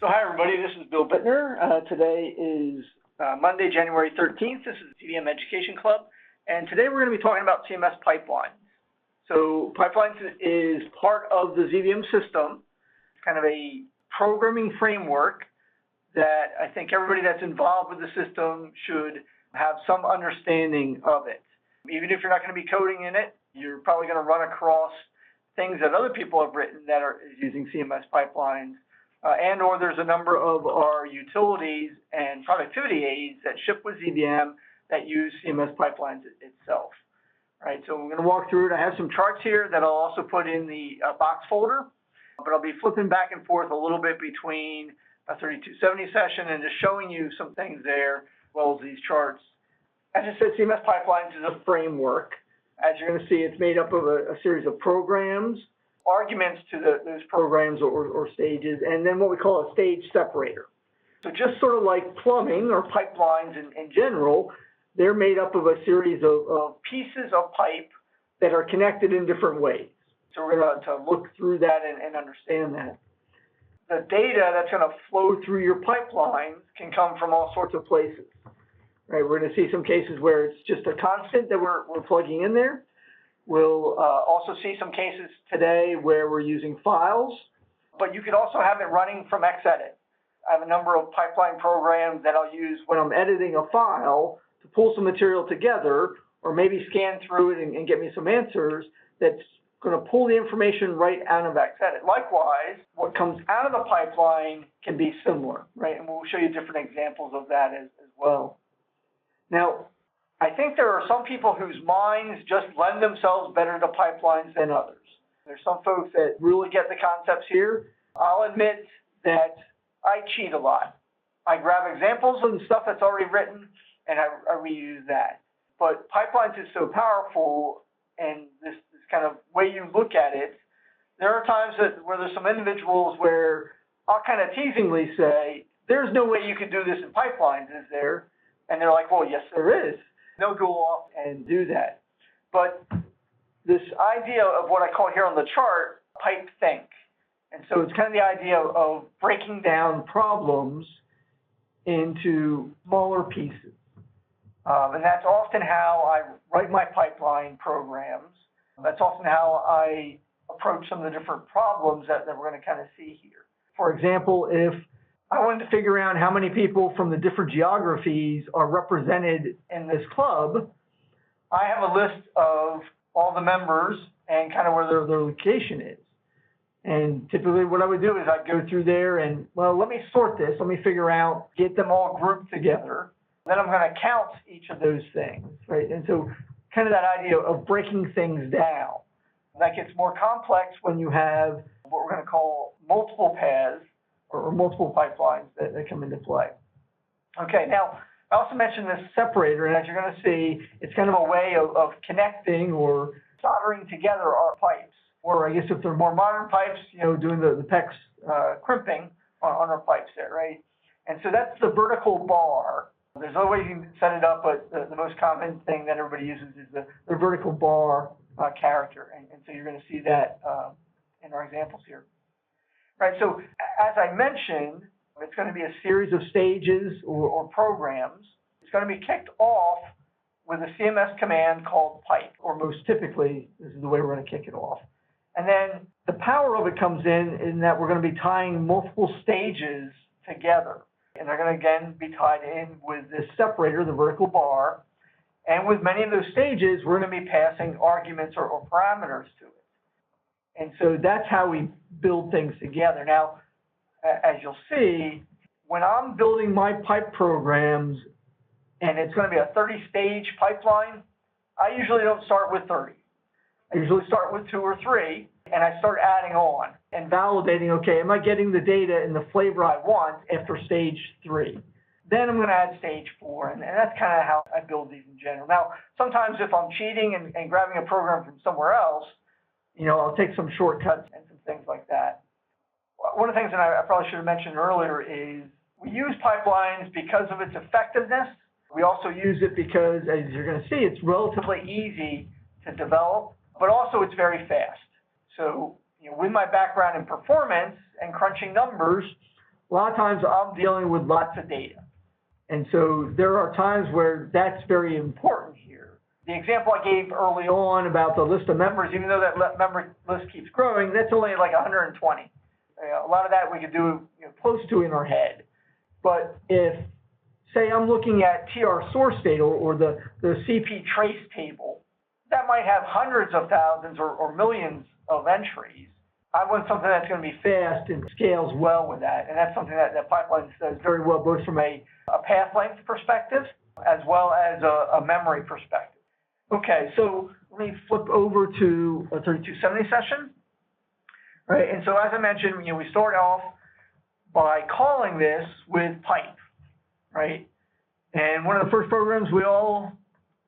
So hi everybody, this is Bill Bittner. Today is Monday, January 13th. This is CVM Education Club, and today we're going to be talking about CMS Pipelines. So Pipelines is part of the CVM system, kind of a programming framework that I think everybody that's involved with the system should have some understanding of it. Even if you're not going to be coding in it, you're probably going to run across things that other people have written that are using CMS Pipelines. And or there's a number of our utilities and productivity aids that ship with CVM that use CMS Pipelines itself. Right, so we're going to walk through it. I have some charts here that I'll also put in the box folder, but I'll be flipping back and forth a little bit between a 3270 session and just showing you some things there, as well as these charts. As I said, CMS Pipelines is a framework. As you're going to see, it's made up of a series of programs, arguments to those programs or stages, and then what we call a stage separator. So just sort of like plumbing or pipelines in general, they're made up of a series of pieces of pipe that are connected in different ways. So we're going to look through that and understand that. The data that's going to flow through your pipelines can come from all sorts of places. Right, we're going to see some cases where it's just a constant that we're plugging in there. We'll also see some cases today where we're using files, but you could also have it running from Xedit. I have a number of pipeline programs that I'll use when I'm editing a file to pull some material together, or maybe scan through it and get me some answers that's going to pull the information right out of Xedit. Likewise, what comes out of the pipeline can be similar, right? And we'll show you different examples of that as well. Now, I think there are some people whose minds just lend themselves better to pipelines than others. There's some folks that really get the concepts here. I'll admit that I cheat a lot. I grab examples of the stuff that's already written, and I reuse that. But pipelines is so powerful, and this kind of way you look at it, there are times where there's some individuals where I'll kind of teasingly say, there's no way you could do this in pipelines, is there? And they're like, well, yes, there is. They'll go off and do that. But this idea of what I call here on the chart, pipe think. And so it's kind of the idea of breaking down problems into smaller pieces. And that's often how I write my pipeline programs. That's often how I approach some of the different problems that we're going to kind of see here. For example, if I wanted to figure out how many people from the different geographies are represented in this club, I have a list of all the members and kind of where their location is. And typically what I would do is I'd go through there and, well, let me sort this. Let me figure out, get them all grouped together. Then I'm going to count each of those things, right? And so kind of that idea of breaking things down. That gets more complex when you have what we're going to call multiple paths, or multiple pipelines that come into play. Okay, now I also mentioned this separator, and as you're going to see, it's kind of a way of connecting or soldering together our pipes. Or I guess if they're more modern pipes, doing the PEX crimping on our pipes there, right? And so that's the vertical bar. There's other ways you can set it up, but the most common thing that everybody uses is the vertical bar character. And so you're going to see that in our examples here. Right, so as I mentioned, it's going to be a series of stages or programs. It's going to be kicked off with a CMS command called pipe, or most typically, this is the way we're going to kick it off. And then the power of it comes in that we're going to be tying multiple stages together. And they're going to, again, be tied in with this separator, the vertical bar. And with many of those stages, we're going to be passing arguments or parameters to it. And so that's how we build things together. Now, as you'll see, when I'm building my pipe programs, and it's going to be a 30-stage pipeline, I usually don't start with 30. I usually start with 2 or 3, and I start adding on and validating, okay, am I getting the data in the flavor I want after stage 3? Then I'm going to add stage 4, and that's kind of how I build these in general. Now, sometimes if I'm cheating and grabbing a program from somewhere else, I'll take some shortcuts and some things like that. One of the things that I probably should have mentioned earlier is we use pipelines because of its effectiveness. We also use it because, as you're going to see, it's relatively easy to develop, but also it's very fast. So, with my background in performance and crunching numbers, a lot of times I'm dealing with lots of data. And so there are times where that's very important here. The example I gave early on about the list of members, even though that member list keeps growing, that's only like 120. A lot of that we could do close to in our head. But if, say, I'm looking at TR source data or the CP trace table, that might have hundreds of thousands or millions of entries. I want something that's going to be fast and scales well with that. And that's something that Pipelines does very well, both from a path length perspective as well as a memory perspective. Okay, so let me flip over to a 3270 session. Right, and so as I mentioned, we start off by calling this with pipe, right? And one of the first programs we all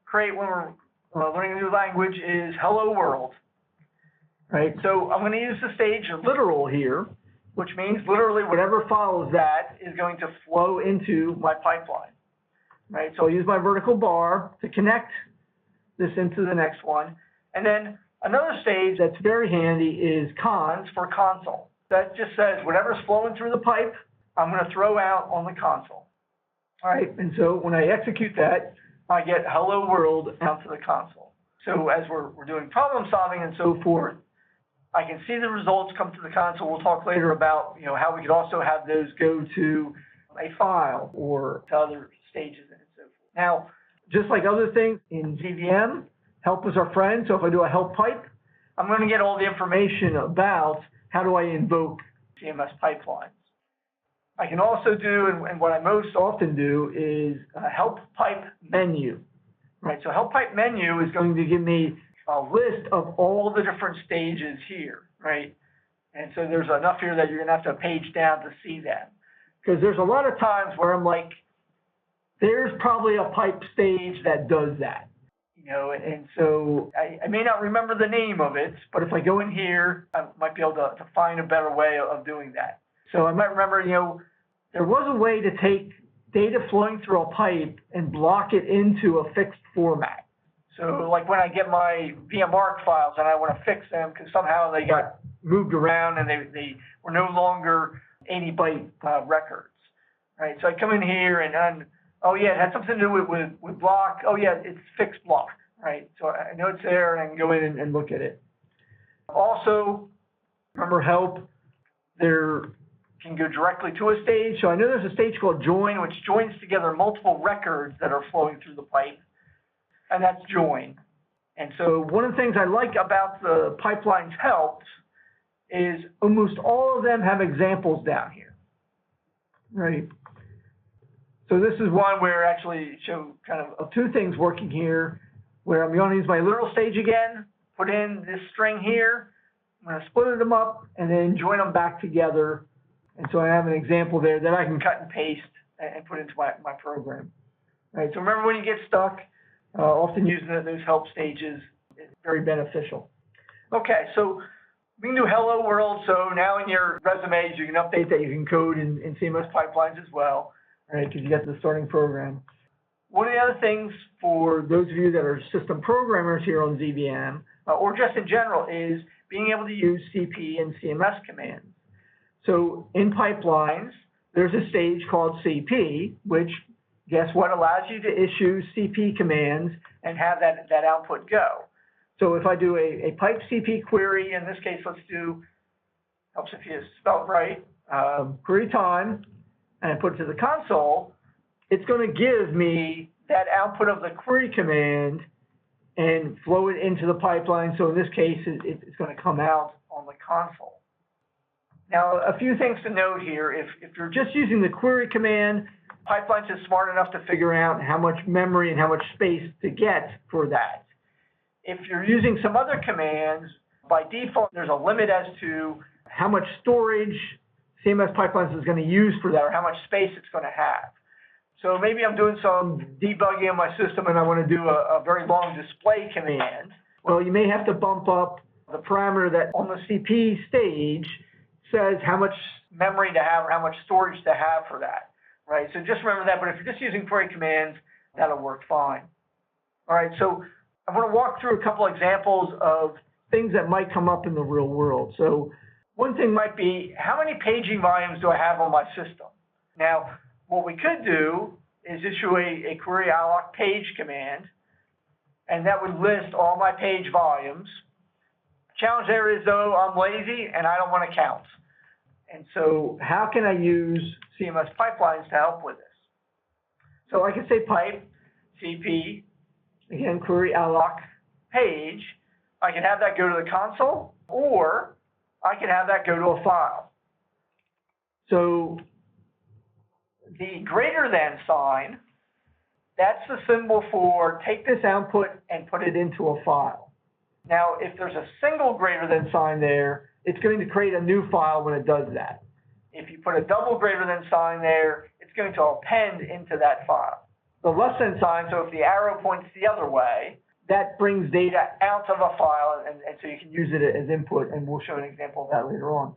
create when we're learning a new language is Hello World. Right, so I'm going to use the stage literal here, which means literally whatever follows that is going to flow into my pipeline. Right, so I'll use my vertical bar to connect this into the next one. And then another stage that's very handy is cons for console. That just says whatever's flowing through the pipe, I'm going to throw out on the console. All right, and so when I execute that, I get Hello World out to the console. So as we're doing problem solving and so forth, I can see the results come to the console. We'll talk later about how we could also have those go to a file or to other stages and so forth. Now, just like other things in ZVM, help is our friend. So if I do a help pipe, I'm going to get all the information about how do I invoke CMS pipelines. I can also do, and what I most often do, is a help pipe menu. Right. So help pipe menu is going to give me a list of all the different stages here, right? And so there's enough here that you're going to have to page down to see that. Because there's a lot of times where I'm like, there's probably a pipe stage that does that, and so I may not remember the name of it, but if I go in here, I might be able to find a better way of doing that. So I might remember, there was a way to take data flowing through a pipe and block it into a fixed format. So like when I get my VMARC files and I want to fix them because somehow they got moved around and they were no longer 80 byte records, right? So I come in here and oh yeah, it had something to do with block. Oh yeah, it's fixed block, right? So I know it's there and I can go in and look at it. Also, remember help, there can go directly to a stage. So I know there's a stage called join, which joins together multiple records that are flowing through the pipe. And that's join. And so one of the things I like about the pipelines helps is almost all of them have examples down here, right? So this is one where I actually show kind of two things working here, where I'm going to use my literal stage again, put in this string here, I'm going to split them up, and then join them back together. And so I have an example there that I can cut and paste and put into my program. Right, so remember when you get stuck, often using those help stages is very beneficial. Okay, so we can do Hello World. So now in your resumes, you can update that you can code in CMS Pipelines as well, right? Because you got the starting program. One of the other things for those of you that are system programmers here on ZVM, or just in general, is being able to use CP and CMS commands. So in Pipelines, there's a stage called CP, which guess what allows you to issue CP commands and have that output go. So if I do a pipe CP query, in this case, let's do, helps if you spell it right, query time, and I put it to the console, it's going to give me that output of the query command and flow it into the pipeline. So in this case, it's going to come out on the console. Now, a few things to note here. If you're just using the query command, Pipelines is smart enough to figure out how much memory and how much space to get for that. If you're using some other commands, by default, there's a limit as to how much storage CMS Pipelines is going to use for that, or how much space it's going to have. So maybe I'm doing some debugging on my system and I want to do a very long display command. Well, you may have to bump up the parameter that on the CP stage says how much memory to have or how much storage to have for that. Right, so just remember that, but if you're just using query commands, that'll work fine. All right, so I want to walk through a couple examples of things that might come up in the real world. So One thing might be, how many paging volumes do I have on my system? Now, what we could do is issue a query alloc page command, and that would list all my page volumes. Challenge there is, though, I'm lazy and I don't want to count. And so how can I use CMS Pipelines to help with this? So I can say pipe, CP, again, query alloc page. I can have that go to the console, or I can have that go to a file. So the greater than sign, that's the symbol for take this output and put it into a file. Now, if there's a single greater than sign there, it's going to create a new file when it does that. If you put a double greater than sign there, it's going to append into that file. The less than sign, so if the arrow points the other way, that brings data out of a file, and so you can use it as input, and we'll show an example of that later on.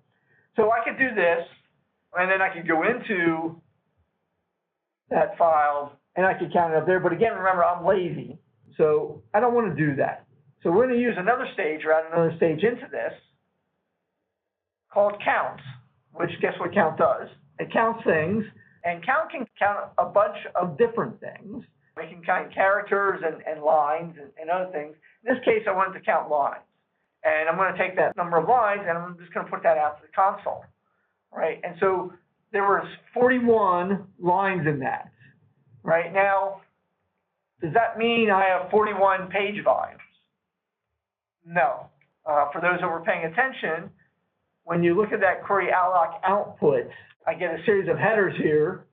So I could do this, and then I could go into that file, and I could count it up there. But again, remember, I'm lazy, so I don't want to do that. So we're going to use another stage, or add another stage into this, called count, which guess what count does? It counts things, and count can count a bunch of different things. It can count characters and lines and other things. In this case, I wanted to count lines. And I'm going to take that number of lines, and I'm just going to put that out to the console, right? And so there was 41 lines in that, right? Now, does that mean I have 41 page volumes? No. For those that were paying attention, when you look at that query alloc output, I get a series of headers here,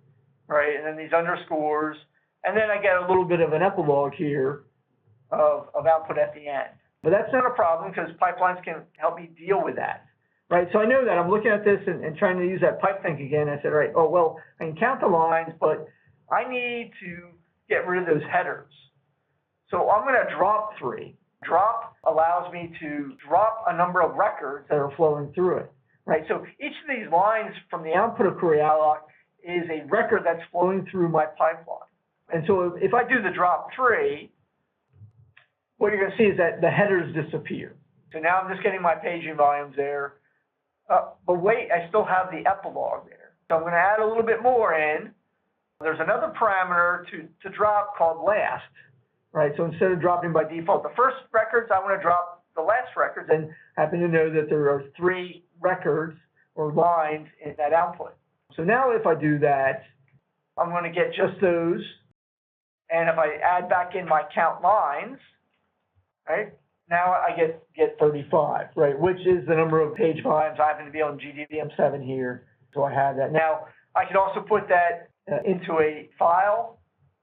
right? And then these underscores, and then I get a little bit of an epilogue here of output at the end. But that's not a problem because pipelines can help me deal with that, right? So I know that I'm looking at this and trying to use that pipe think again. I said, right, oh, well, I can count the lines, but I need to get rid of those headers. So I'm going to drop 3. Drop allows me to drop a number of records that are flowing through it, right? So each of these lines from the output of query alloc is a record that's flowing through my pipeline. And so if I do the drop 3, what you're going to see is that the headers disappear. So now I'm just getting my paging volumes there. But wait, I still have the epilogue there. So I'm going to add a little bit more in. There's another parameter to drop called last, right? So instead of dropping by default the first records, I want to drop the last records, and happen to know that there are 3 records or lines in that output. So now if I do that, I'm going to get just those. And if I add back in my count lines, right, now I get 35, right, which is the number of page volumes. I happen to be on GDVM7 here, so I have that. Now, I can also put that into a file.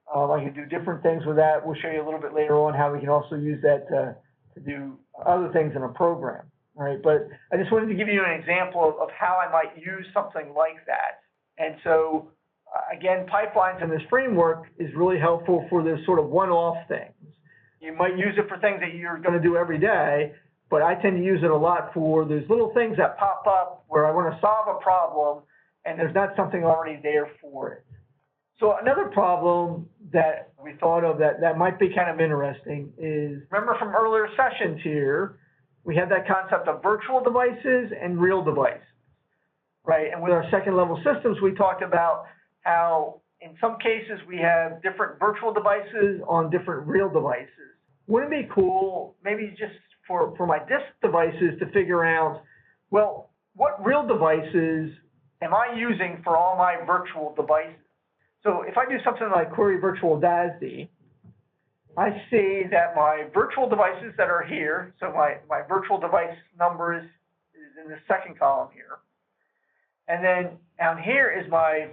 I can do different things with that. We'll show you a little bit later on how we can also use that to do other things in a program, right? But I just wanted to give you an example of how I might use something like that. And so, again, pipelines in this framework is really helpful for those sort of one-off things. You might use it for things that you're going to do every day, but I tend to use it a lot for those little things that pop up where I want to solve a problem and there's not something already there for it. So another problem that we thought of that might be kind of interesting is, remember from earlier sessions here, we had that concept of virtual devices and real devices, right? And with our second level systems, we talked about how in some cases we have different virtual devices on different real devices. Wouldn't it be cool, maybe just for my disk devices, to figure out, well, what real devices am I using for all my virtual devices? So if I do something like query virtual DASD, I see that my virtual devices that are here, so my virtual device number is in the second column here. And then down here is my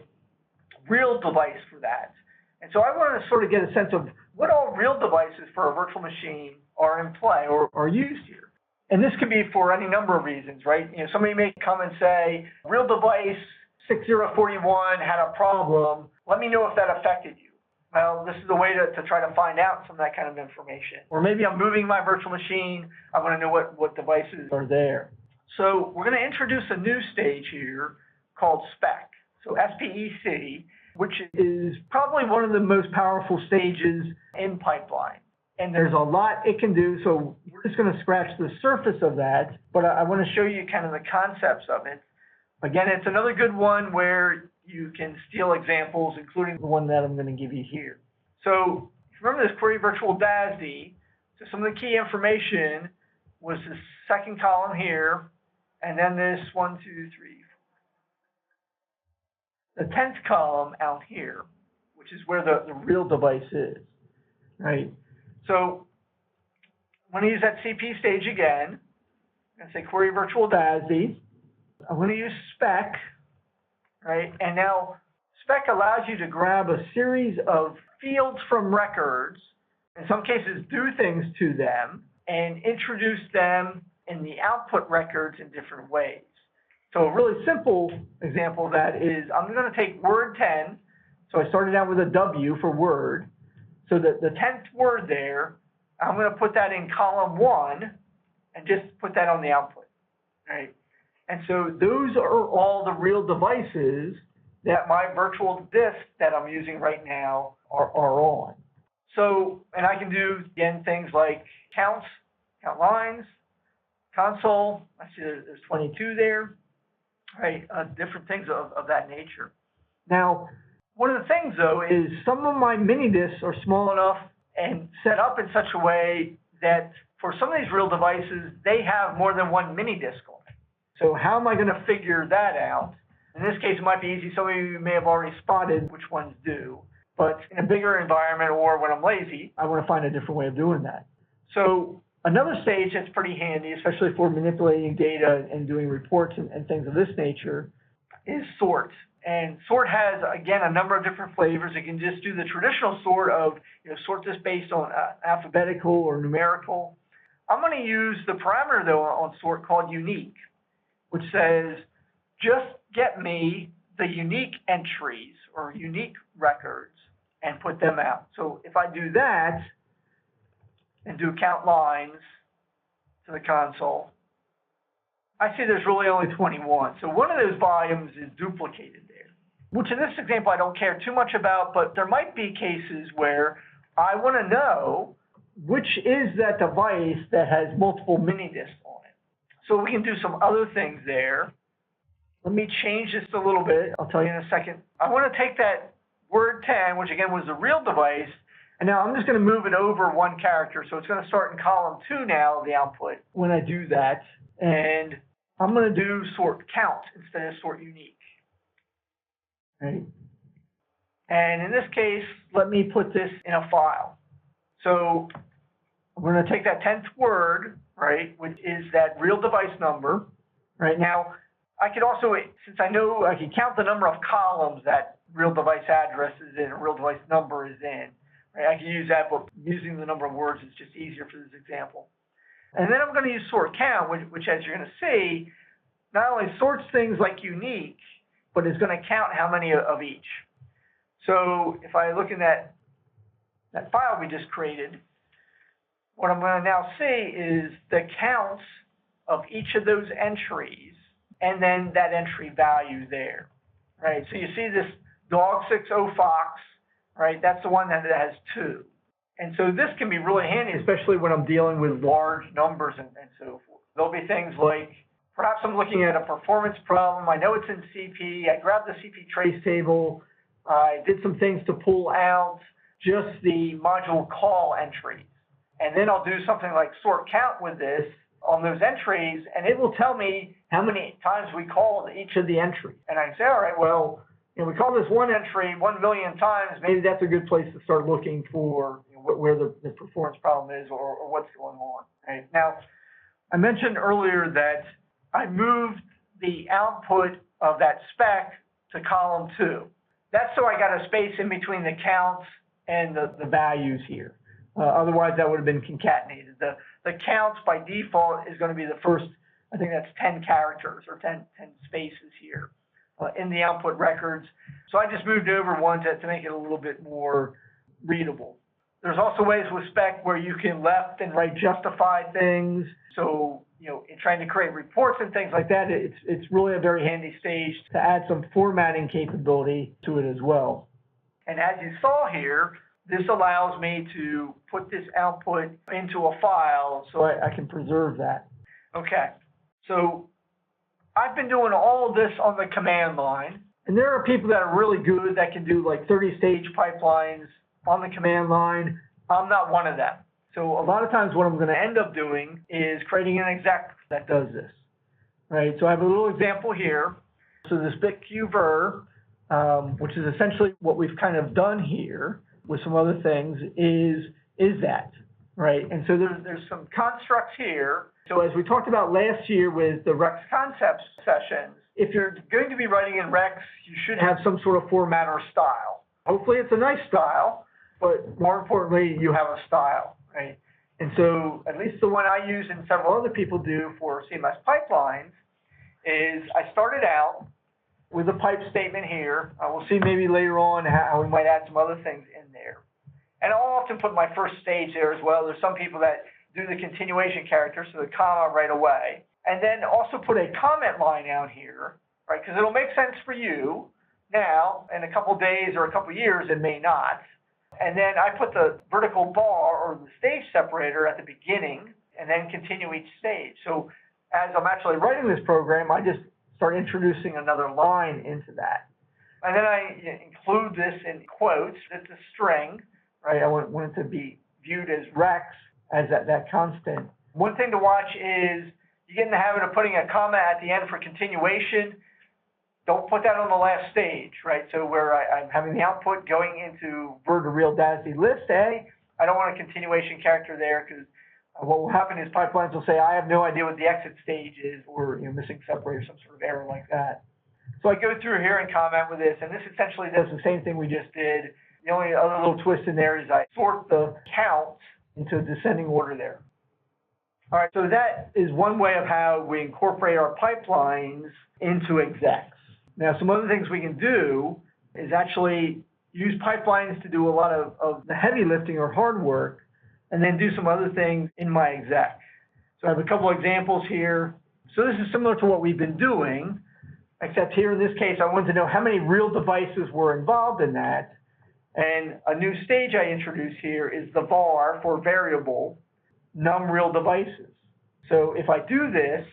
real device for that. And so I want to sort of get a sense of what all real devices for a virtual machine are in play or are used here. And this could be for any number of reasons, right? You know, somebody may come and say, real device 6041 had a problem. Let me know if that affected you. Well, this is a way to try to find out some of that kind of information. Or maybe I'm moving my virtual machine. I want to know what devices are there. So we're going to introduce a new stage here called spec. So SPEC, which is probably one of the most powerful stages in pipeline. and there's a lot it can do, so we're just going to scratch the surface of that, but I want to show you kind of the concepts of it. Again, it's another good one where you can steal examples, including the one that I'm going to give you here. So remember this query virtual DASD. So some of the key information was the second column here, and then this 1, 2, 3, 4. The 10th column out here, which is where the real device is, right? So I'm going to use that CP stage again. I'm going to say query virtual DASD. I'm going to use spec, right? And now spec allows you to grab a series of fields from records, in some cases do things to them, and introduce them in the output records in different ways. So a really simple example of that is I'm going to take word 10. So I started out with a W for word. So the 10th word there, I'm going to put that in column 1 and just put that on the output, right? And so those are all the real devices that my virtual disk that I'm using right now are on. So, and I can do, again, things like counts, count lines, console. I see there's 22 there, right? Different things of that nature. Now, one of the things, though, is some of my mini disks are small enough and set up in such a way that for some of these real devices, they have more than one mini disk on it. So how am I going to figure that out? In this case, it might be easy. Some of you may have already spotted which ones do. But in a bigger environment or when I'm lazy, I want to find a different way of doing that. So another stage that's pretty handy, especially for manipulating data and doing reports and things of this nature, is sort. And sort has, again, a number of different flavors. It can just do the traditional sort of, sort this based on alphabetical or numerical. I'm going to use the parameter, though, on sort called unique, which says, just get me the unique entries or unique records and put them out. So if I do that and do count lines to the console, I see there's really only 21. So one of those volumes is duplicated there, which in this example I don't care too much about, but there might be cases where I want to know which is that device that has multiple mini disks on it. So we can do some other things there. Let me change this a little bit. I'll tell you in a second. I want to take that word 10, which again was the real device, and now I'm just going to move it over one character. So it's going to start in column 2 now, the output, when I do that. And I'm going to do sort count instead of sort unique. Right? And in this case, let me put this in a file. So I'm going to take that 10th word, right, which is that real device number. Right now, I could also, since I know I can count the number of columns that real device address is in, or real device number is in, right? I can use that, but using the number of words is just easier for this example. And then I'm going to use sort count, which as you're going to see, not only sorts things like unique, but is going to count how many of each. So if I look in that file we just created, what I'm going to now see is the counts of each of those entries, and then that entry value there, right? So you see this dog 60 fox, right? That's the one that has 2. And so this can be really handy, especially when I'm dealing with large numbers and so forth. There'll be things like, perhaps I'm looking at a performance problem. I know it's in CP. I grabbed the CP trace table. I did some things to pull out just the module call entries. And then I'll do something like sort count with this on those entries, and it will tell me how many times we called each of the entries. And I can say, all right, well, we call this one entry 1 million times. Maybe that's a good place to start looking for where the performance problem is or what's going on. Right? Now, I mentioned earlier that I moved the output of that spec to column 2. That's so I got a space in between the counts and the values here. Otherwise, that would have been concatenated. The counts by default is going to be the first, I think that's 10 characters or 10 spaces here in the output records. So I just moved over one to make it a little bit more readable. There's also ways with spec where you can left and right justify things. So, in trying to create reports and things like that, it's really a very handy stage to add some formatting capability to it as well. And as you saw here, this allows me to put this output into a file so I can preserve that. Okay, so I've been doing all of this on the command line, and there are people that are really good that can do like 30-stage pipelines on the command line. I'm not one of them. So a lot of times what I'm going to end up doing is creating an exec that does this, right? So I have a little example here. So this bitquver, which is essentially what we've kind of done here with some other things, is that, right? And so there's some constructs here. So as we talked about last year with the Rexx concepts sessions, if you're going to be writing in Rexx, you should have some sort of format or style. Hopefully it's a nice style, but more importantly, you have a style, right? And so at least the one I use and several other people do for CMS pipelines is I started out with a pipe statement here. We'll see maybe later on how we might add some other things in there. And I'll often put my first stage there as well. There's some people that do the continuation character, so the comma right away. And then also put a comment line out here, right? Because it'll make sense for you now. In a couple days or a couple years, it may not. And then I put the vertical bar or the stage separator at the beginning and then continue each stage. So as I'm actually writing this program, I just start introducing another line into that. And then I include this in quotes. It's a string, right? I want it to be viewed as Rexx, as that constant. One thing to watch is you get in the habit of putting a comma at the end for continuation. Don't put that on the last stage, right? So where I'm having the output going into ver to real DASD list A, I don't want a continuation character there because what will happen is pipelines will say, I have no idea what the exit stage is, or missing separator, some sort of error like that. So I go through here and comment with this, and this essentially does the same thing we just did. The only other little twist in there is I sort the counts into a descending order there. All right, so that is one way of how we incorporate our pipelines into execs. Now, some other things we can do is actually use pipelines to do a lot of the heavy lifting or hard work, and then do some other things in my exec. So I have a couple examples here. So this is similar to what we've been doing, except here in this case, I wanted to know how many real devices were involved in that. And a new stage I introduce here is the var for variable num real devices. So if I do this,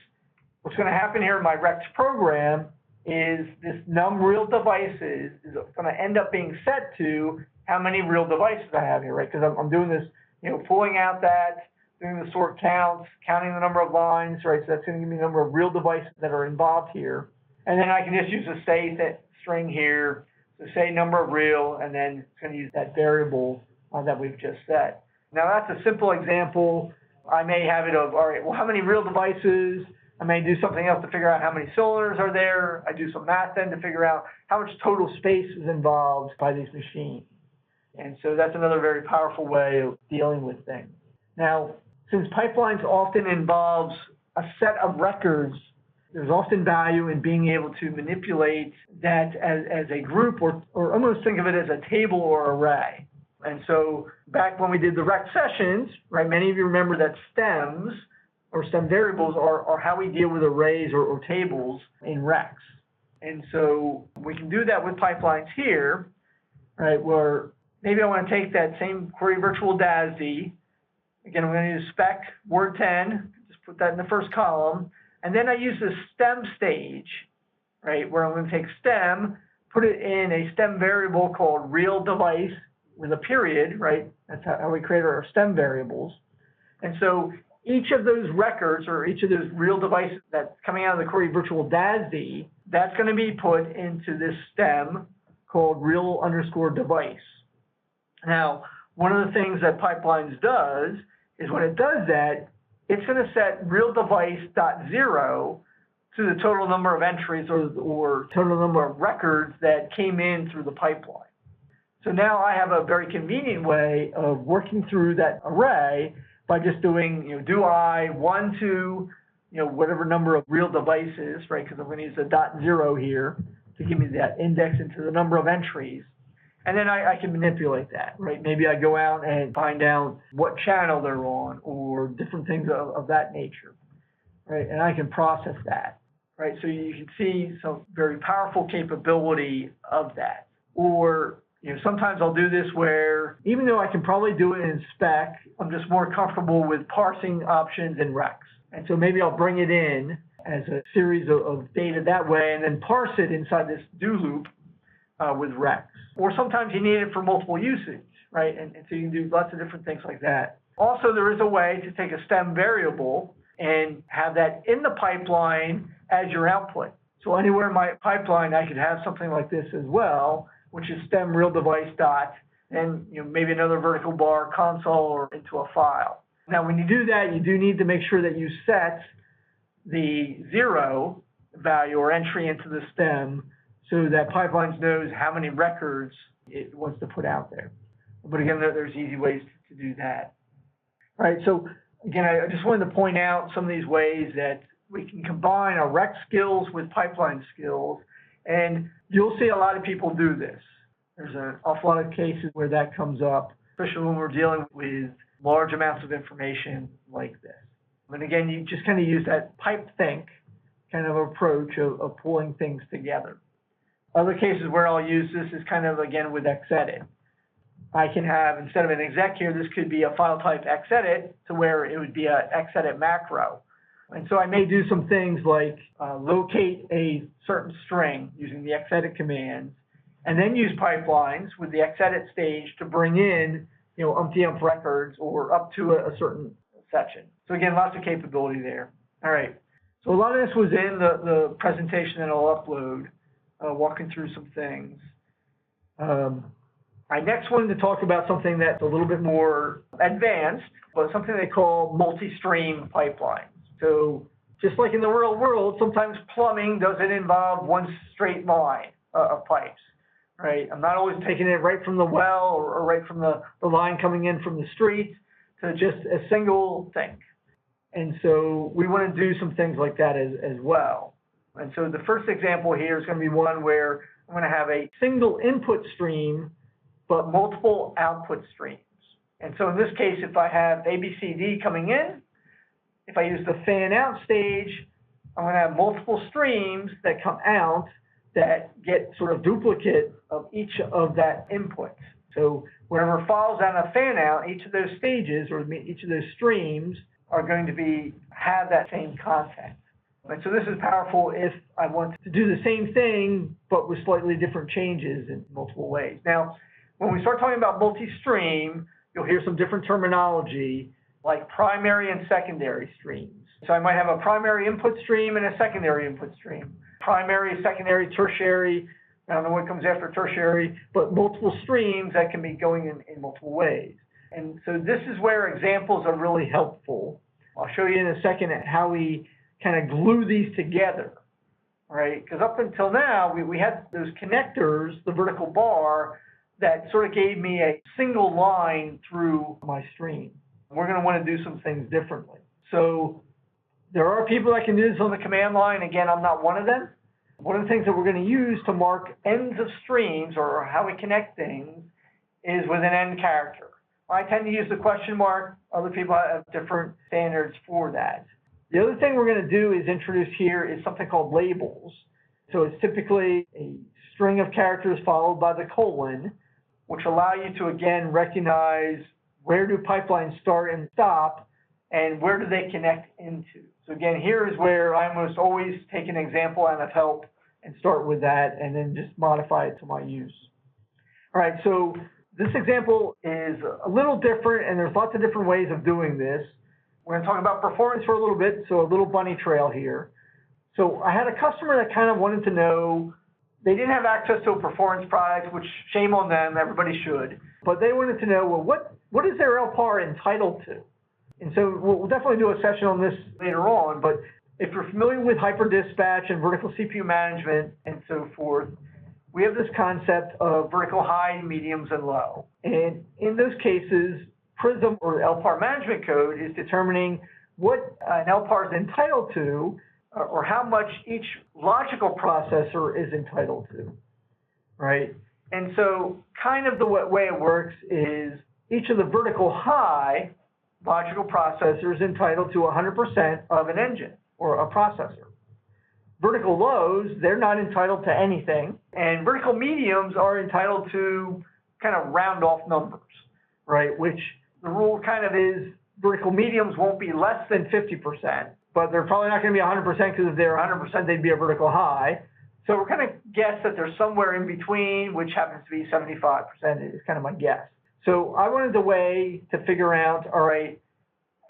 what's going to happen here in my Rexx program is this num real devices is going to end up being set to how many real devices I have here, right? Because I'm doing this, pulling out that, doing the sort counts, counting the number of lines, right? So that's going to give me the number of real devices that are involved here. And then I can just use a say that string here, so say number of real, and then it's going to use that variable that we've just set. Now that's a simple example. I may have it of, all right, well, how many real devices? I may do something else to figure out how many cylinders are there. I do some math then to figure out how much total space is involved by these machines. And so that's another very powerful way of dealing with things. Now, since pipelines often involves a set of records, there's often value in being able to manipulate that as a group or almost think of it as a table or array. And so back when we did the Rexx sessions, right, many of you remember that stems or stem variables are how we deal with arrays or tables in Rexx. And so we can do that with pipelines here, right, where maybe I want to take that same query virtual DASD. Again, I'm going to use spec word 10, just put that in the first column. And then I use the stem stage, right, where I'm going to take stem, put it in a stem variable called real device with a period, right? That's how we create our stem variables. And so each of those records or each of those real devices that's coming out of the query virtual DASD, that's going to be put into this stem called real underscore device. Now, one of the things that pipelines does is when it does that, it's going to set real device dot zero to the total number of entries or total number of records that came in through the pipeline. So now I have a very convenient way of working through that array by just doing, do I 1 to, whatever number of real devices, right? Because I'm going to use a dot zero here to give me that index into the number of entries. And then I can manipulate that, right? Maybe I go out and find out what channel they're on or different things of that nature, right? And I can process that, right? So you can see some very powerful capability of that. Or Sometimes I'll do this where, even though I can probably do it in spec, I'm just more comfortable with parsing options in Rexx. And so maybe I'll bring it in as a series of data that way and then parse it inside this do loop with Rexx. Or sometimes you need it for multiple usage, right? And so you can do lots of different things like that. Also, there is a way to take a stem variable and have that in the pipeline as your output. So anywhere in my pipeline, I could have something like this as well, which is stem real device dot, and maybe another vertical bar console or into a file. Now, when you do that, you do need to make sure that you set the 0 value or entry into the stem so that Pipelines knows how many records it wants to put out there. But again, there's easy ways to do that. All right, so again, I just wanted to point out some of these ways that we can combine our Rexx skills with pipeline skills, and you'll see a lot of people do this. There's an awful lot of cases where that comes up, especially when we're dealing with large amounts of information like this. And again, you just kind of use that pipe think kind of approach of pulling things together. Other cases where I'll use this is kind of, again, with xedit. I can have, instead of an exec here, this could be a file type xedit to where it would be a xedit macro. And so I may do some things like locate a certain string using the xedit commands, and then use pipelines with the xedit stage to bring in, umpty-ump records or up to a certain section. So again, lots of capability there. All right. So a lot of this was in the presentation that I'll upload, walking through some things. I next wanted to talk about something that's a little bit more advanced, but something they call multi-stream pipelines. So just like in the real world, sometimes plumbing doesn't involve one straight line of pipes, right? I'm not always taking it right from the well or right from the line coming in from the street to just a single thing. And so we want to do some things like that as well. And so the first example here is going to be one where I'm going to have a single input stream, but multiple output streams. And so in this case, if I have ABCD coming in, if I use the fan out stage, I'm going to have multiple streams that come out that get sort of duplicate of each of that input. So whatever falls out of fan out, each of those stages or each of those streams are going to have that same content. And so this is powerful if I want to do the same thing, but with slightly different changes in multiple ways. Now, when we start talking about multi-stream, you'll hear some different terminology like primary and secondary streams. So I might have a primary input stream and a secondary input stream. Primary, secondary, tertiary, I don't know what comes after tertiary, but multiple streams that can be going in multiple ways. And so this is where examples are really helpful. I'll show you in a second how we kind of glue these together, right? Because up until now, we had those connectors, the vertical bar, that sort of gave me a single line through my stream. We're going to want to do some things differently. So there are people that can do this on the command line. Again, I'm not one of them. One of the things that we're going to use to mark ends of streams or how we connect things is with an end character. I tend to use the question mark. Other people have different standards for that. The other thing we're going to do is introduce here is something called labels. So it's typically a string of characters followed by the colon, which allow you to, again, recognize where do pipelines start and stop, and where do they connect into. So again, here is where I almost always take an example out of help and start with that, and then just modify it to my use. All right, so this example is a little different, and there's lots of different ways of doing this. We're going to talk about performance for a little bit, so a little bunny trail here. So I had a customer that kind of wanted to know, they didn't have access to a performance product, which shame on them, everybody should, but they wanted to know, well, what is their LPAR entitled to? And so we'll definitely do a session on this later on, but if you're familiar with hyperdispatch and vertical CPU management and so forth, we have this concept of vertical high, mediums, and low. And in those cases, Prism or LPAR management code is determining what an LPAR is entitled to or how much each logical processor is entitled to, right? And so kind of the way it works is each of the vertical high logical processors is entitled to 100% of an engine or a processor. Vertical lows, they're not entitled to anything. And vertical mediums are entitled to kind of round off numbers, right? Which the rule kind of is vertical mediums won't be less than 50%, but they're probably not going to be 100% because if they're 100%, they'd be a vertical high. So we're going to guess that there's somewhere in between, which happens to be 75% is kind of my guess. So I wanted a way to figure out, all right,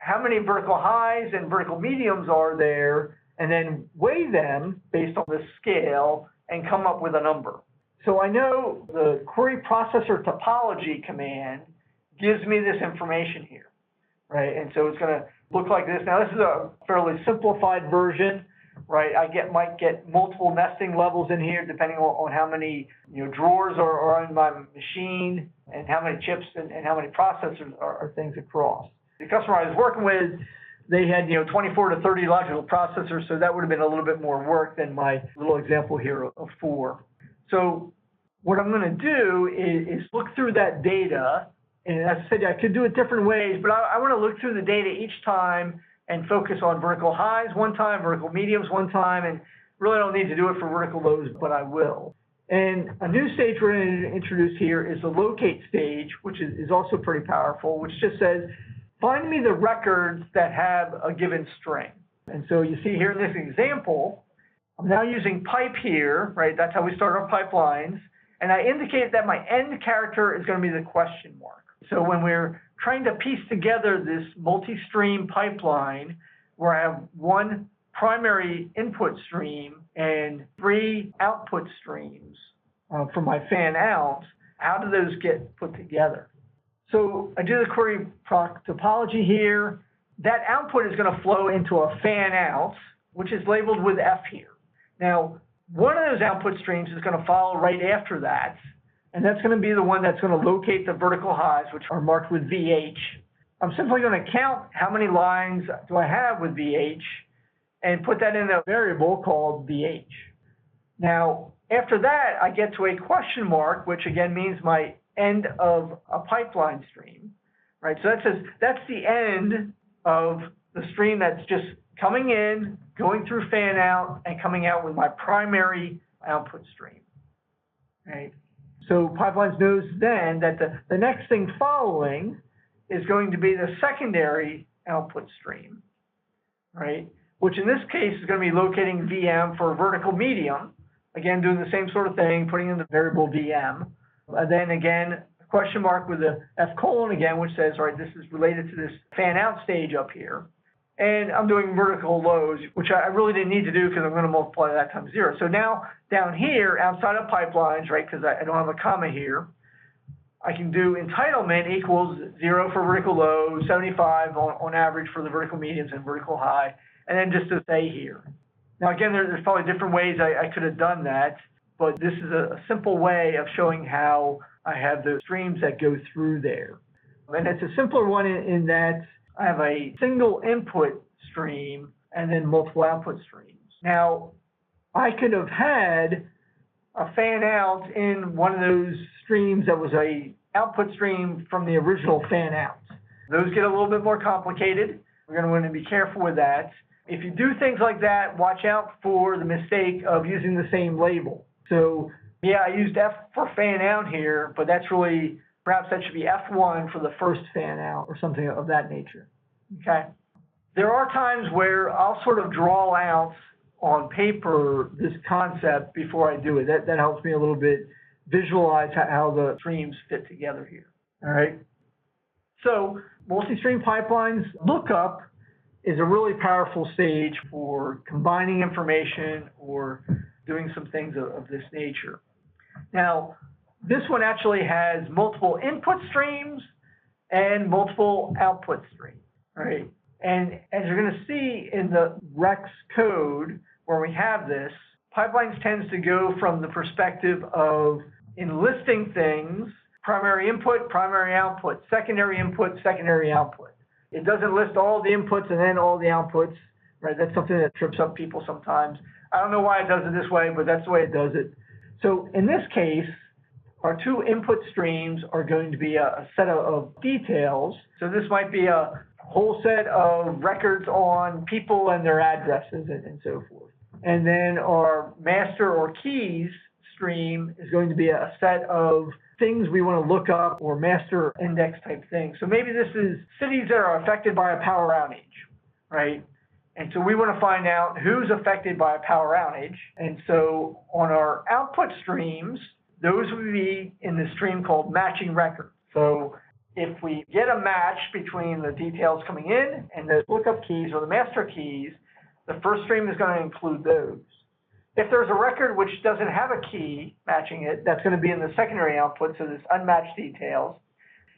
how many vertical highs and vertical mediums are there, and then weigh them based on the scale and come up with a number. So I know the query processor topology command gives me this information here, right? And so it's going to look like this. Now, this is a fairly simplified version, right? Might get multiple nesting levels in here depending on how many drawers are on my machine and how many chips and how many processors are things across. The customer I was working with, they had 24 to 30 logical processors, so that would have been a little bit more work than my little example here of 4. So what I'm going to do is look through that data, and as I said, I could do it different ways, but I want to look through the data each time and focus on vertical highs one time, vertical mediums one time, and really don't need to do it for vertical lows, but I will. And a new stage we're going to introduce here is the locate stage, which is also pretty powerful, which just says, find me the records that have a given string. And so you see here in this example, I'm now using pipe here, right? That's how we start our pipelines. And I indicate that my end character is going to be the question mark. So when we're trying to piece together this multi-stream pipeline, where I have one primary input stream and 3 output streams for my fan out, how do those get put together? So I do the query proc topology here. That output is going to flow into a fan out, which is labeled with F here. Now, one of those output streams is going to follow right after that, and that's going to be the one that's going to locate the vertical highs, which are marked with VH. I'm simply going to count how many lines do I have with VH and put that in a variable called VH. Now, after that, I get to a question mark, which again means my end of a pipeline stream, right? So that says that's the end of the stream that's just coming in, going through fan out, and coming out with my primary output stream, right? So Pipelines knows then that the next thing following is going to be the secondary output stream, right? Which in this case is going to be locating VM for a vertical medium, again, doing the same sort of thing, putting in the variable VM. And then again, a question mark with a F colon again, which says, all right, this is related to this fan out stage up here. And I'm doing vertical lows, which I really didn't need to do because I'm going to multiply that times 0. So now down here, outside of pipelines, right, because I don't have a comma here, I can do entitlement equals 0 for vertical low, 75 on average for the vertical mediums and vertical high, and then just to say here. Now again, there's probably different ways I could have done that, but this is a simple way of showing how I have the streams that go through there. And it's a simpler one in that I have a single input stream and then multiple output streams. Now, I could have had a fan out in one of those streams that was a output stream from the original fan out. Those get a little bit more complicated. We're going to want to be careful with that. If you do things like that, watch out for the mistake of using the same label. So, yeah, I used F for fan out here, but that's really, perhaps that should be F1 for the first fan out or something of that nature, okay? There are times where I'll sort of draw out on paper this concept before I do it. That helps me a little bit visualize how the streams fit together here, all right? So multi-stream pipelines lookup is a really powerful stage for combining information or doing some things of this nature. Now, this one actually has multiple input streams and multiple output streams, right? And as you're going to see in the Rexx code where we have this, pipelines tends to go from the perspective of enlisting things, primary input, primary output, secondary input, secondary output. It doesn't list all the inputs and then all the outputs, right? That's something that trips up people sometimes. I don't know why it does it this way, but that's the way it does it. So in this case, our 2 input streams are going to be a set of details. So this might be a whole set of records on people and their addresses and so forth. And then our master or keys stream is going to be a set of things we want to look up or master index type things. So maybe this is cities that are affected by a power outage, right? And so we want to find out who's affected by a power outage. And so on our output streams, those would be in the stream called matching records. So if we get a match between the details coming in and the lookup keys or the master keys, the first stream is going to include those. If there's a record which doesn't have a key matching it, that's going to be in the secondary output, so this unmatched details.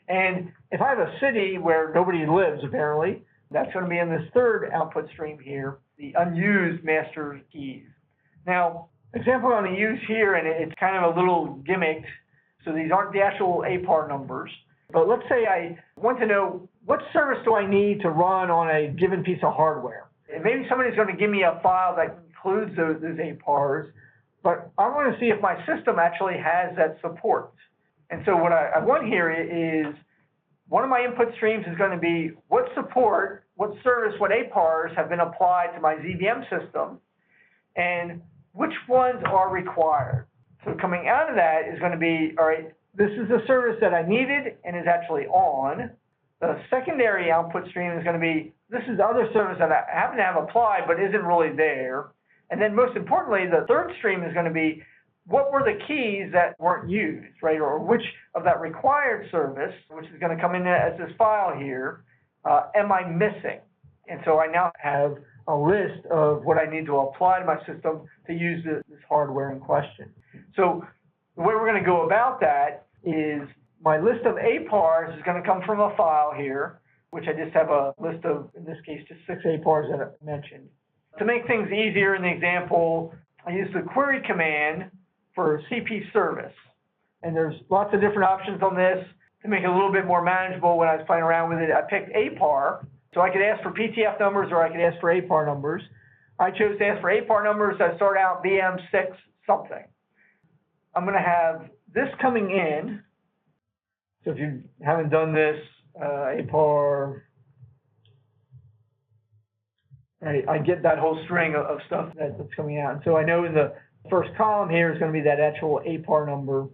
And if I have a city where nobody lives, apparently, that's going to be in this third output stream here, the unused master keys. Now, example I'm going to use here, and it's kind of a little gimmicked, so these aren't the actual APAR numbers, but let's say I want to know what service do I need to run on a given piece of hardware. And maybe somebody's going to give me a file that includes those APARs, but I want to see if my system actually has that support. And so what I want here is one of my input streams is going to be what support, what service, what APARs have been applied to my ZVM system, and which ones are required. So coming out of that is going to be, all right, this is the service that I needed and is actually on. The secondary output stream is going to be, this is the other service that I happen to have applied but isn't really there. And then most importantly, the third stream is going to be, what were the keys that weren't used, right? Or which of that required service, which is going to come in as this file here, am I missing? And so I now have a list of what I need to apply to my system to use this hardware in question. So the way we're going to go about that is my list of APARs is going to come from a file here, which I just have a list of, in this case, just 6 APARs that I mentioned. To make things easier in the example, I use the query command for CP service. And there's lots of different options on this. To make it a little bit more manageable when I was playing around with it, I picked APAR. So I could ask for PTF numbers or I could ask for APAR numbers. I chose to ask for APAR numbers, so I start out VM6 something. I'm going to have this coming in. So if you haven't done this, APAR, right, I get that whole string of stuff that's coming out. And so I know in the first column here is going to be that actual APAR number,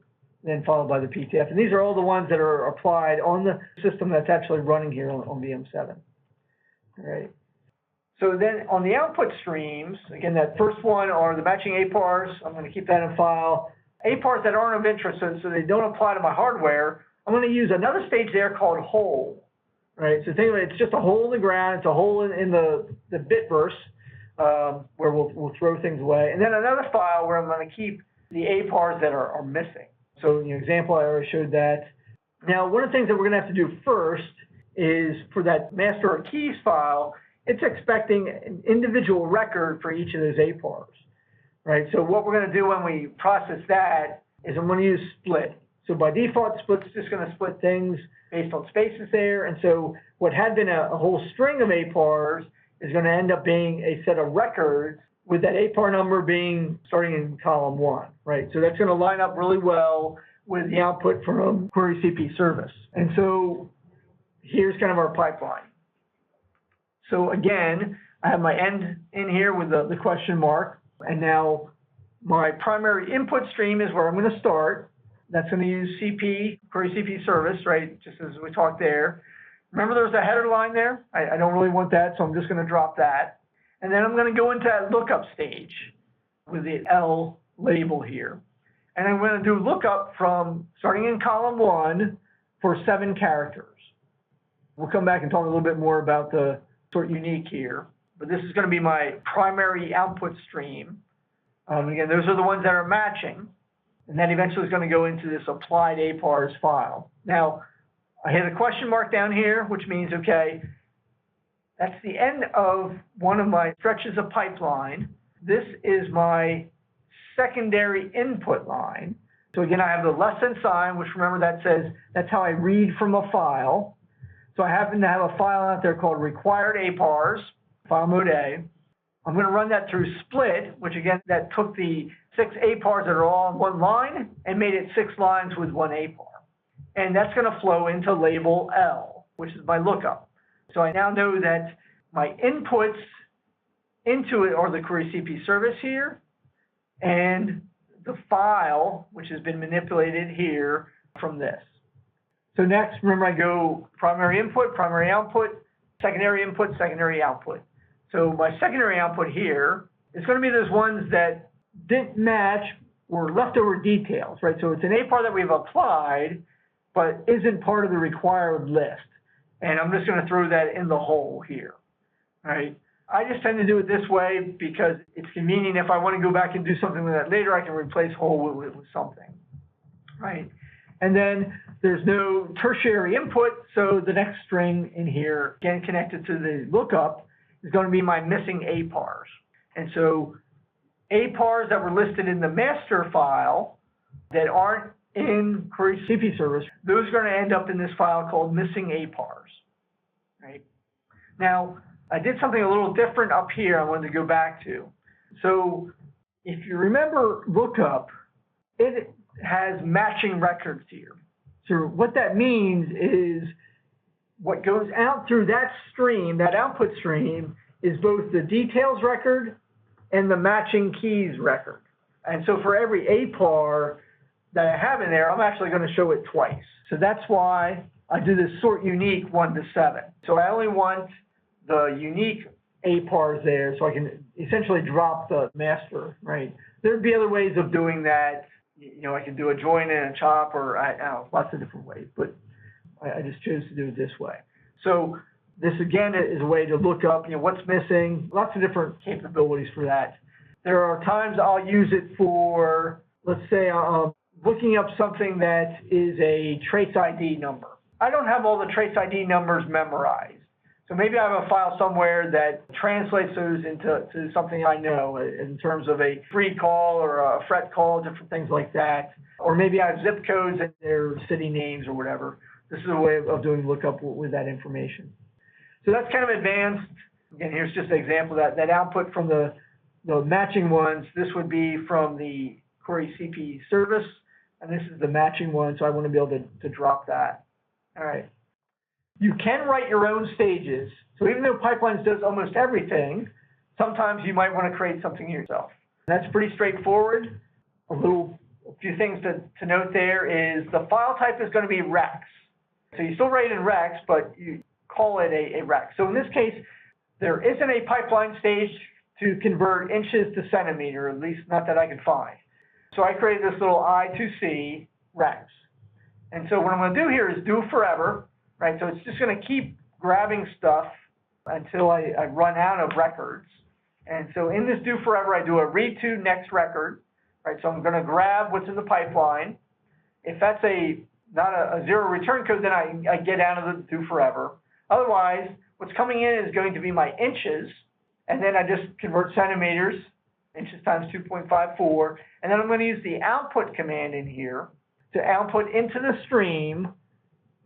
then followed by the PTF. And these are all the ones that are applied on the system that's actually running here on VM7. All right. So then on the output streams, again, that first one are the matching APARs. I'm going to keep that in file. APARs that aren't of interest, so they don't apply to my hardware, I'm going to use another stage there called hole. Right, so think of it, it's just a hole in the ground, it's a hole in the bitverse where we'll throw things away. And then another file where I'm going to keep the APARs that are missing. So in the example, I already showed that. Now, one of the things that we're going to have to do first is for that master or keys file, it's expecting an individual record for each of those APARs. Right, so what we're going to do when we process that is I'm going to use split. So by default, split's just going to split things based on spaces there. And so what had been a whole string of APARs is going to end up being a set of records with that APAR number being starting in column 1, right? So that's going to line up really well with the output from query CP service. And so here's kind of our pipeline. So again, I have my end in here with the question mark. And now my primary input stream is where I'm going to start. That's going to use CP, query CP service, right, just as we talked there. Remember there's a header line there? I don't really want that, so I'm just going to drop that. And then I'm going to go into that lookup stage with the L label here. And I'm going to do lookup from starting in column 1 for 7 characters. We'll come back and talk a little bit more about the sort unique here. But this is going to be my primary output stream. Again, those are the ones that are matching. And that eventually is going to go into this applied APARs file. Now, I hit a question mark down here, which means, okay, that's the end of one of my stretches of pipeline. This is my secondary input line. So again, I have the less than sign, which remember that says that's how I read from a file. So I happen to have a file out there called required APARs, file mode A. I'm going to run that through split, which again, that took the 6 APARs that are all on one line and made it 6 lines with 1 APAR. And that's going to flow into label L, which is my lookup. So I now know that my inputs into it are the query CP service here, and the file, which has been manipulated here, from this. So next, remember I go primary input, primary output, secondary input, secondary output. So my secondary output here is going to be those ones that didn't match or leftover details, right? So it's an APAR that we've applied, but isn't part of the required list. And I'm just going to throw that in the hole here, right? I just tend to do it this way because it's convenient. If I want to go back and do something with that later, I can replace whole with something, right? And then there's no tertiary input, so the next string in here, again connected to the lookup, is going to be my missing APARs. And so APARs that were listed in the master file that aren't in query CP service, those are going to end up in this file called missing APARs, right? Now, I did something a little different up here I wanted to go back to. So if you remember lookup, it has matching records here. So what that means is what goes out through that stream, that output stream, is both the details record and the matching keys record. And so for every APAR that I have in there, I'm actually going to show it twice. So that's why I do this sort unique 1 to 7. So I only want the unique APARs there, so I can essentially drop the master, right? There'd be other ways of doing that. You know, I could do a join and a chop, or I don't know, lots of different ways, but I just chose to do it this way. So this, again, is a way to look up, you know, what's missing, lots of different capabilities for that. There are times I'll use it for, let's say, looking up something that is a trace ID number. I don't have all the trace ID numbers memorized. So maybe I have a file somewhere that translates those into something I know in terms of a free call or a fret call, different things like that. Or maybe I have zip codes and their city names or whatever. This is a way of doing lookup with that information. So that's kind of advanced. Again, here's just an example of that output from the matching ones. This would be from the query CP service, and this is the matching one, so I want to be able to drop that. All right. You can write your own stages. So even though Pipelines does almost everything, sometimes you might want to create something yourself. That's pretty straightforward. A few things to note there is the file type is going to be Rexx. So you still write in Rexx, but you call it a Rexx. So in this case, there isn't a pipeline stage to convert inches to centimeter, at least not that I can find. So I created this little I2C Rexx. And so what I'm going to do here is do forever. Right, so it's just going to keep grabbing stuff until I run out of records. And so in this do forever, I do a read to next record. Right, so I'm going to grab what's in the pipeline. If that's not a zero return code, then I get out of the do forever. Otherwise, what's coming in is going to be my inches, and then I just convert centimeters, inches times 2.54, and then I'm going to use the output command in here to output into the stream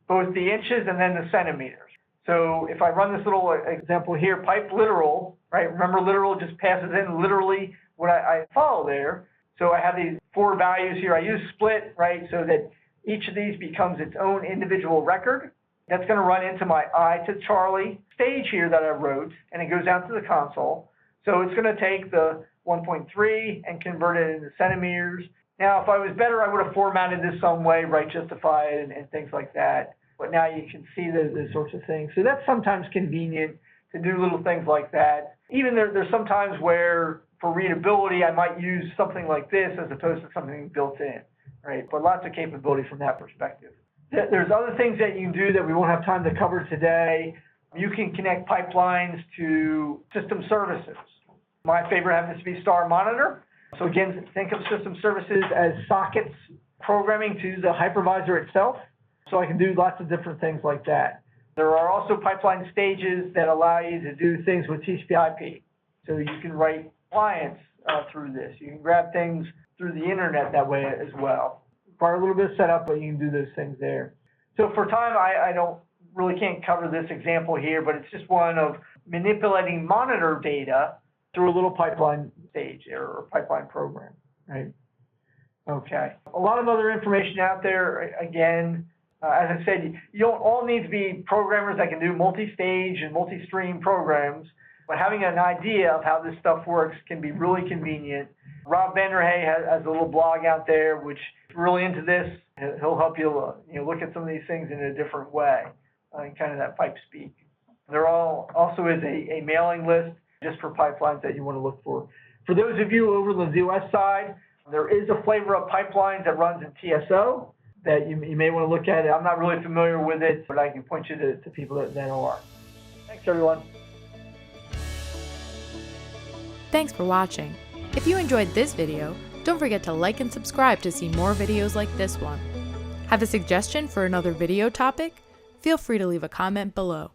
both the inches and then the centimeters. So if I run this little example here, pipe literal, right? Remember, literal just passes in literally what I follow there. So I have these 4 values here. I use split, right, so that each of these becomes its own individual record. That's going to run into my I to Charlie stage here that I wrote, and it goes out to the console. So it's going to take the 1.3 and convert it into centimeters. Now, if I was better, I would have formatted this some way, right, justify it and things like that. But now you can see those sorts of things. So that's sometimes convenient to do little things like that. Even there's some times where, for readability, I might use something like this as opposed to something built in, right? But lots of capability from that perspective. There's other things that you can do that we won't have time to cover today. You can connect pipelines to system services. My favorite happens to be Star Monitor. So again, think of system services as sockets programming to the hypervisor itself. So I can do lots of different things like that. There are also pipeline stages that allow you to do things with TCP/IP. So you can write clients through this. You can grab things through the internet that way as well. Require a little bit of setup, but you can do those things there. So for time, I can't cover this example here, but it's just one of manipulating monitor data through a little pipeline stage or pipeline program, right? Okay. A lot of other information out there. Again, as I said, you don't all need to be programmers that can do multi-stage and multi-stream programs, but having an idea of how this stuff works can be really convenient. Rob Vanderhey has a little blog out there which is really into this, He'll help you, look at some of these things in a different way, in kind of that pipe speak. There also is a mailing list just for pipelines that you want to look for. For those of you over the US side, there is a flavor of pipelines that runs in TSO that you may want to look at. I'm not really familiar with it, but I can point you to people that are. Thanks, everyone. Thanks for watching. If you enjoyed this video, don't forget to like and subscribe to see more videos like this one. Have a suggestion for another video topic? Feel free to leave a comment below.